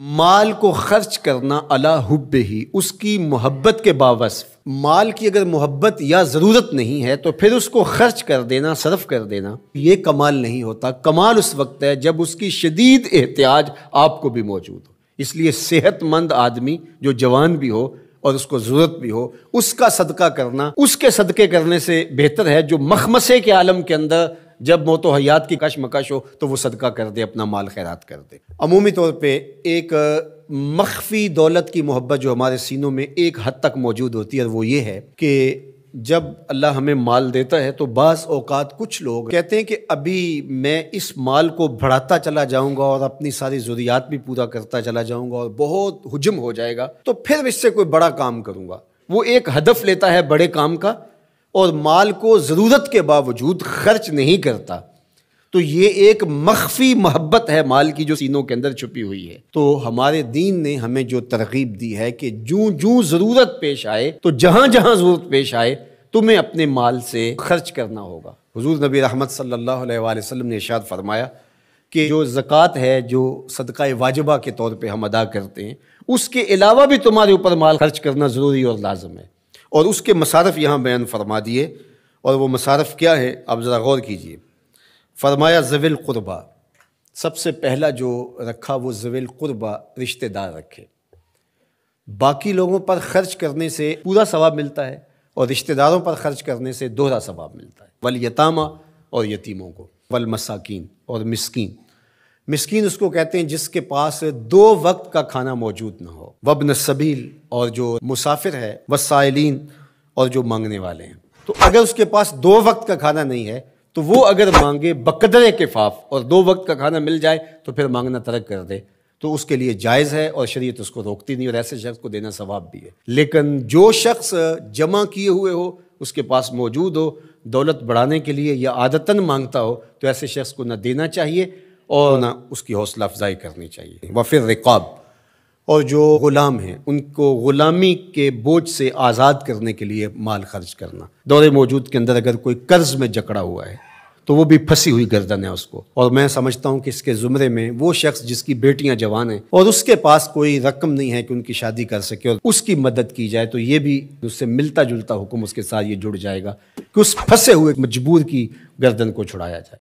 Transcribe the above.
مال کو خرچ کرنا علی حب ہی، اس کی محبت کے باوصف۔ مال کی اگر محبت یا ضرورت نہیں ہے تو پھر اس کو خرچ کر دینا، صرف کر دینا، یہ کمال نہیں ہوتا۔ کمال اس وقت ہے جب اس کی شدید احتیاج آپ کو بھی موجود ہو۔ اس لیے صحت مند آدمی جو جوان بھی ہو اور اس کو ضرورت بھی ہو، اس کا صدقہ کرنا اس کے صدقے کرنے سے بہتر ہے جو مخمصے کے عالم کے اندر جب موت و حیات کی کشمکش ہو تو وہ صدقہ کر دے، اپنا مال خیرات کر دے۔ عمومی طور پہ ایک مخفی دولت کی محبت جو ہمارے سینوں میں ایک حد تک موجود ہوتی ہے، وہ یہ ہے کہ جب اللہ ہمیں مال دیتا ہے تو بعض اوقات کچھ لوگ کہتے ہیں کہ ابھی میں اس مال کو بڑھاتا چلا جاؤں گا اور اپنی ساری ضروریات بھی پورا کرتا چلا جاؤں گا اور بہت حجم ہو جائے گا تو پھر اس سے کوئی بڑا کام کروں گا۔ وہ ایک ہدف لیتا ہے بڑے کام کا اور مال کو ضرورت کے باوجود خرچ نہیں کرتا، تو یہ ایک مخفی محبت ہے مال کی جو سینوں کے اندر چھپی ہوئی ہے۔ تو ہمارے دین نے ہمیں جو ترغیب دی ہے کہ جوں ضرورت پیش آئے تو جہاں ضرورت پیش آئے تمہیں اپنے مال سے خرچ کرنا ہوگا۔ حضور نبی رحمت صلی اللہ علیہ وآلہ وسلم نے ارشاد فرمایا کہ جو زکوٰۃ ہے، جو صدقہ واجبہ کے طور پہ ہم ادا کرتے ہیں، اس کے علاوہ بھی تمہارے اوپر مال خرچ کرنا ضروری اور لازم ہے، اور اس کے مصارف یہاں بیان فرما دیے۔ اور وہ مصارف کیا ہے آپ ذرا غور کیجئے۔ فرمایا ذوی القربہ، سب سے پہلا جو رکھا وہ ذوی القربہ، رشتہ دار رکھے۔ باقی لوگوں پر خرچ کرنے سے پورا ثواب ملتا ہے اور رشتہ داروں پر خرچ کرنے سے دوہرا ثواب ملتا ہے۔ والیتامى، اور یتیموں کو، والمساکین، اور مسکین۔ مسکین اس کو کہتے ہیں جس کے پاس 2 وقت کا کھانا موجود نہ ہو۔ وابن السبیل، اور جو مسافر ہے، والسائلین، اور جو مانگنے والے ہیں۔ تو اگر اس کے پاس 2 وقت کا کھانا نہیں ہے تو وہ اگر مانگے بقدر کفاف اور 2 وقت کا کھانا مل جائے تو پھر مانگنا ترک کر دے تو اس کے لیے جائز ہے اور شریعت اس کو روکتی نہیں، اور ایسے شخص کو دینا ثواب بھی ہے۔ لیکن جو شخص جمع کیے ہوئے ہو، اس کے پاس موجود ہو، دولت بڑھانے کے لیے یا عادتاً مانگتا ہو، تو ایسے شخص کو نہ دینا چاہیے اور نہ اس کی حوصلہ افزائی کرنی چاہیے۔ وفی الرقاب، اور جو غلام ہیں ان کو غلامی کے بوجھ سے آزاد کرنے کے لیے مال خرچ کرنا۔ دور موجود کے اندر اگر کوئی قرض میں جکڑا ہوا ہے تو وہ بھی پھنسی ہوئی گردن ہے اس کو، اور میں سمجھتا ہوں کہ اس کے زمرے میں وہ شخص جس کی بیٹیاں جوان ہیں اور اس کے پاس کوئی رقم نہیں ہے کہ ان کی شادی کر سکے اور اس کی مدد کی جائے، تو یہ بھی اس سے ملتا جلتا حکم اس کے ساتھ یہ جڑ جائے گا کہ اس پھنسے ہوئے مجبور کی گردن کو چھڑایا جائے۔